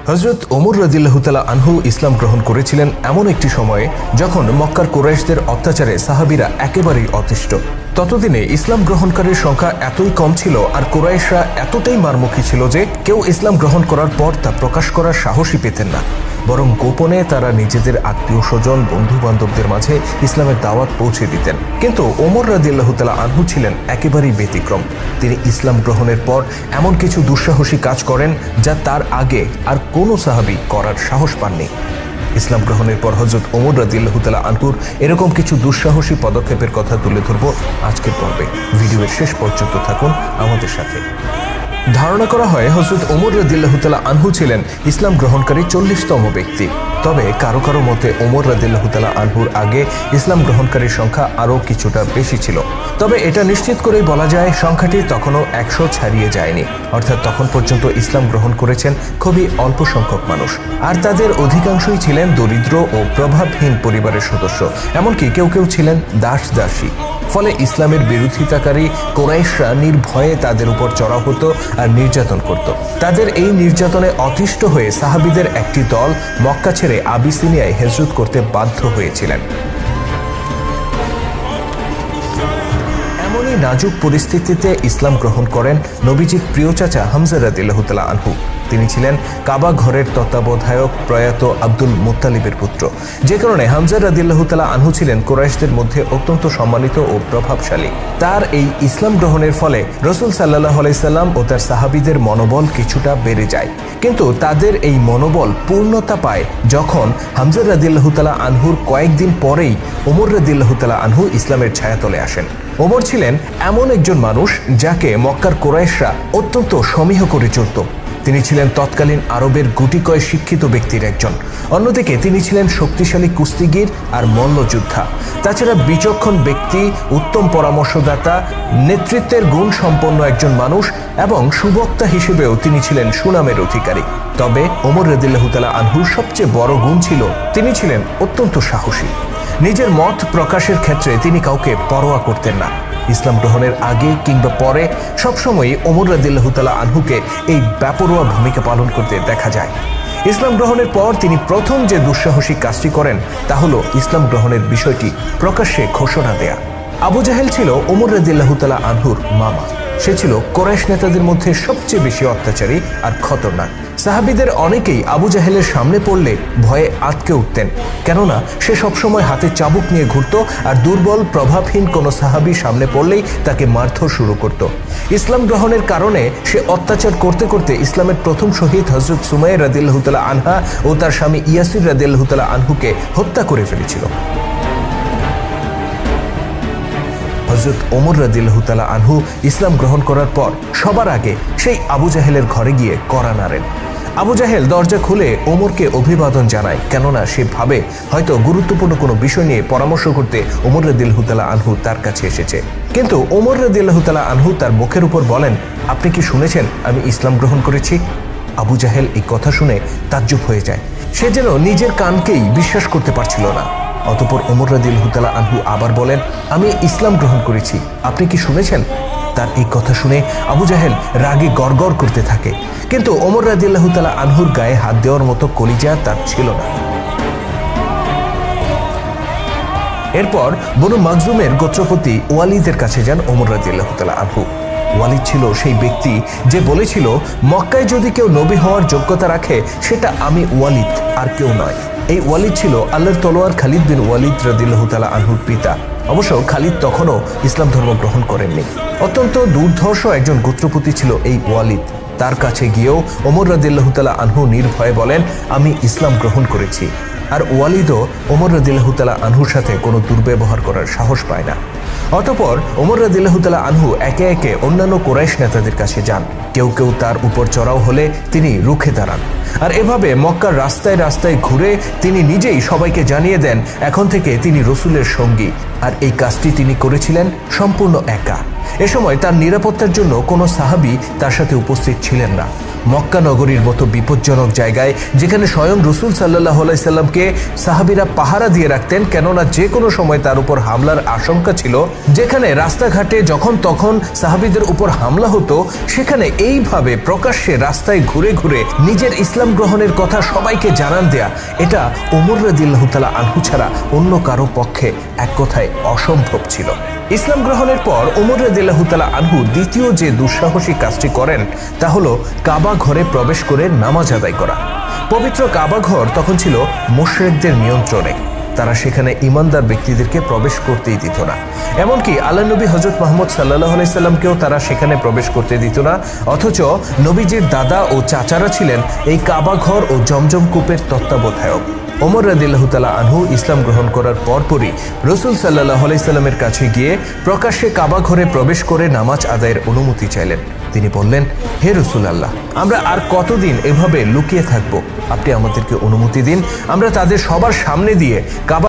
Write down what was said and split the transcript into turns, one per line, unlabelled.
হযরত ওমর রাদিয়াল্লাহু তাআলা আনহু ইসলাম গ্রহণ করেছিলেন এমন একটি সময়ে যখন মক্কার কুরাইশদের অত্যাচারে সাহাবীরা একেবারেই অতিষ্ঠ। ততদিনে ইসলাম গ্রহণকারীর সংখ্যা এতই কম ছিল আর কুরাইশরা এতটাই মারমুখী ছিল যে কেউ ইসলাম গ্রহণ করার পর তা প্রকাশ করার সাহসই পেতেন না, বরং গোপনে তারা নিজেদের আত্মীয় স্বজন বন্ধু বান্ধবদের মাঝে ইসলামের দাওয়াত পৌঁছে দিতেন। কিন্তু ওমর রাদিয়াল্লাহু তাআলা আনহু ছিলেন একেবারেই ব্যতিক্রম। তিনি ইসলাম গ্রহণের পর এমন কিছু দুঃসাহসী কাজ করেন যা তার আগে আর কোনো সাহাবী করার সাহস পাননি। ইসলাম গ্রহণের পর হযরত ওমর রাদিয়াল্লাহু তাআলা আনহুর এরকম কিছু দুঃসাহসী পদক্ষেপের কথা তুলে ধরব আজকের পর্বে। ভিডিওর শেষ পর্যন্ত থাকুন আমাদের সাথে। ধারণা করা হয় হযরত ওমর রাদিয়াল্লাহু তাআলা আনহু ছিলেন ইসলাম গ্রহণকারী 40তম ব্যক্তি। তবে কারো কারো মতে ওমর রাদিয়াল্লাহু তাআলা আনহুর আগে ইসলাম গ্রহণকারীর সংখ্যা আরও কিছুটা বেশি ছিল। তবে এটা নিশ্চিত করেই বলা যায় সংখ্যাটি তখনও 100 ছাড়িয়ে যায়নি, অর্থাৎ তখন পর্যন্ত ইসলাম গ্রহণ করেছেন খুবই অল্প সংখ্যক মানুষ, আর তাদের অধিকাংশই ছিলেন দরিদ্র ও প্রভাবহীন পরিবারের সদস্য, এমনকি কেউ কেউ ছিলেন দাসী। ফলে ইসলামের বিরোধিতাকারী কুরাইশরা নির্ভয়ে তাদের উপর চড়াও হতো আর নির্যাতন করত। তাদের এই নির্যাতনে অতিষ্ঠ হয়ে সাহাবীদের একটি দল মক্কা ছেড়ে আবিসিনিয়ায় হিজরত করতে বাধ্য হয়েছিলেন। এমনই নাজুক পরিস্থিতিতে ইসলাম গ্রহণ করেন নবীজির প্রিয় চাচা হামজা রাদিয়াল্লাহু তাআলা আনহু। তিনি ছিলেন কাবা ঘরের তত্ত্বাবধায়ক প্রয়াত আব্দুল মুত্তালিবের পুত্র, যে কারণে হামজা রাদিয়াল্লাহু তাআলা আনহু ছিলেন কুরাইশদের মধ্যে অত্যন্ত সম্মানিত ও প্রভাবশালী। তার এই ইসলাম গ্রহণের ফলে রাসূল সাল্লাল্লাহু আলাইহি সাল্লাম ও তার সাহাবীদের মনোবল কিছুটা বেড়ে যায়। কিন্তু তাদের এই মনোবল পূর্ণতা পায় যখন হামজা রাদিয়াল্লাহু তাআলা আনহুর কয়েকদিন পরেই ওমর রাদিয়াল্লাহু তাআলা আনহু ইসলামের ছায়াতলে আসেন। ওমর ছিলেন এমন একজন মানুষ যাকে মক্কার কুরাইশরা অত্যন্ত সমীহ করে চলত। তিনি ছিলেন তৎকালীন আরবের গুটিকয় শিক্ষিত ব্যক্তির একজন। অন্যদিকে তিনি ছিলেন শক্তিশালী কুস্তিগির আর মল্লযোদ্ধা। তাছাড়া বিচক্ষণ ব্যক্তি, উত্তম পরামর্শদাতা, নেতৃত্বের গুণ সম্পন্ন একজন মানুষ এবং সুবক্তা হিসেবেও তিনি ছিলেন সুনামের অধিকারী। তবে ওমর রাদিয়াল্লাহু তাআলা আনহুর সবচেয়ে বড় গুণ ছিল তিনি ছিলেন অত্যন্ত সাহসী। নিজের মত প্রকাশের ক্ষেত্রে তিনি কাউকে পরোয়া করতেন না। ইসলাম গ্রহণের আগে কিংবা পরে সবসময়ই ওমর রাদিয়াল্লাহু তাআলা আনহুকে এই বেপরোয়া ভূমিকা পালন করতে দেখা যায়। ইসলাম গ্রহণের পর তিনি প্রথম যে দুঃসাহসিক কাজটি করেন তা হলো ইসলাম গ্রহণের বিষয়টি প্রকাশ্যে ঘোষণা দেয়া। আবু জাহেল ছিল ওমর রাদিয়াল্লাহু তাআলা আনহুর মামা। সে ছিল কুরাইশ নেতাদের মধ্যে সবচেয়ে বেশি অত্যাচারী আর খতরনাক। সাহাবীদের অনেকেই আবু জাহেলের সামনে পড়লে ভয়ে আঁতকে উঠতেন, কেননা সে সবসময় হাতে চাবুক নিয়ে ঘুরত আর দুর্বল প্রভাবহীন কোনো সাহাবী সামনে পড়লেই তাকে মারধর শুরু করত। ইসলাম গ্রহণের কারণে সে অত্যাচার করতে করতে ইসলামের প্রথম শহীদ হযরত সুমাইয়া রাদিয়াল্লাহু তাআলা আনহা ও তার স্বামী ইয়াসির রাদিয়াল্লাহু তাআলা আনহুকে হত্যা করে ফেলেছিল। হযরত ওমর রাদিয়াল্লাহু তাআলা আনহু ইসলাম গ্রহণ করার পর সবার আগে সেই আবু জাহেলের ঘরে গিয়ে কড়া নাড়েন। আবু জাহেল দরজা খুলে ওমরকে অভিবাদন জানায়, কেননা সে ভাবে হয়তো গুরুত্বপূর্ণ কোনো বিষয় নিয়ে পরামর্শ করতে ওমর রাদিয়াল্লাহু তাআলা আনহু তার কাছে এসেছে। কিন্তু ওমর রাদিয়াল্লাহু তাআলা আনহু তার মুখের উপর বলেন, আপনি কি শুনেছেন আমি ইসলাম গ্রহণ করেছি? আবু জাহেল এই কথা শুনে তাজ্জব হয়ে যায়। সে যেন নিজের কানকেই বিশ্বাস করতে পারছিল না। অতঃপর ওমর রাদিয়াল্লাহু তাআলা আনহু আবার বলেন, আমি ইসলাম গ্রহণ করেছি, আপনি কি শুনেছেন? তার এই কথা শুনে আবু জাহেল রাগে গড়গড় করতে থাকে, কিন্তু ওমর রাদিয়াল্লাহু তাআলা আনহুর গায়ে হাত দেওয়ার মতো কলিজা তার ছিল না। এরপর বনু মাখজুমের গোত্রপতি ওয়ালিদের কাছে যান ওমর রাদিয়াল্লাহু তাআলা আনহু। ওয়ালিদ ছিল সেই ব্যক্তি যে বলেছিল, মক্কায় যদি কেউ নবী হওয়ার যোগ্যতা রাখে সেটা আমি ওয়ালিদ, আর কেউ নয়। এই ওয়ালিদ ছিল আল্লাহর তলোয়ার খালিদ বিন ওয়ালিদ রাদিয়াল্লাহু তাআলা আনহুর পিতা। অবশ্য খালিদ তখনও ইসলাম ধর্ম গ্রহণ করেননি। অত্যন্ত দুর্ধর্ষ একজন গোত্রপতি ছিল এই ওয়ালিদ। তার কাছে গিয়েও ওমর রাদিয়াল্লাহু তাআলা আনহু নির্ভয়ে বলেন, আমি ইসলাম গ্রহণ করেছি। আর ওয়ালিদও ওমর রাদিয়াল্লাহু তাআলা আনহুর সাথে কোনো দুর্ব্যবহার করার সাহস পায় না। অতঃপর ওমর রাদিয়াল্লাহু তাআলা আনহু একে একে অন্যান্য কুরাইশ নেতাদের কাছে যান। কেউ কেউ তার উপর চড়াও হলে তিনি রুখে দাঁড়ান। আর এভাবে মক্কার রাস্তায় রাস্তায় ঘুরে তিনি নিজেই সবাইকে জানিয়ে দেন এখন থেকে তিনি রাসূলের সঙ্গী। আর এই কাজটি তিনি করেছিলেন সম্পূর্ণ একা। এ সময় তার নিরাপত্তার জন্য কোনো সাহাবী তার সাথে উপস্থিত ছিলেন না। মক্কা নগরীর মতো বিপজ্জনক জায়গায়, যেখানে স্বয়ং রাসূল সাল্লাল্লাহু আলাইহি সাল্লামকে সাহাবীরা পাহারা দিয়ে রাখতেন, কেননা যে কোনো সময় তার উপর হামলার আশঙ্কা ছিল, যেখানে রাস্তাঘাটে যখন তখন সাহাবীদের উপর হামলা হতো, সেখানে এইভাবে প্রকাশ্যে রাস্তায় ঘুরে ঘুরে নিজের ইসলাম গ্রহণের কথা সবাইকে জানান দেয়া, এটা ওমর রাদিয়াল্লাহু তাআলা আনহু ছাড়া অন্য কারো পক্ষে এক কথায় অসম্ভব ছিল। ইসলাম গ্রহণের পর ওমর রাদিয়াল্লাহু তাআলা আনহু দ্বিতীয় যে দুঃসাহসী কাজটি করেন তা হলো কাবা ঘরে প্রবেশ করে নামাজ আদায় করা। পবিত্র কাবা ঘর তখন ছিল মুশরিকদের নিয়ন্ত্রণে। তারা সেখানে ঈমানদার ব্যক্তিদেরকে প্রবেশ করতেই দিত না। এমনকি আল্লাহর নবী হযরত মুহাম্মদ সাল্লাল্লাহু আলাইহি সাল্লামকেও তারা সেখানে প্রবেশ করতে দিত না। অথচ নবীজির দাদা ও চাচারা ছিলেন এই কাবা ঘর ও জমজম কূপের তত্ত্বাবধায়ক। ওমর রাদিয়াল্লাহু তাআলা আনহু ইসলাম গ্রহণ করার পরপরই রাসূল সাল্লাল্লাহু আলাইহি সাল্লামের কাছে গিয়ে প্রকাশ্যে কাবা ঘরে প্রবেশ করে নামাজ আদায়ের অনুমতি চাইলেন। তিনি বললেন, হে রাসূলুল্লাহ, আমরা আর কতদিন এভাবে লুকিয়ে থাকব? আপনি আমাদেরকে অনুমতি দিন, আমরা তাদের সবার সামনে দিয়ে কাবা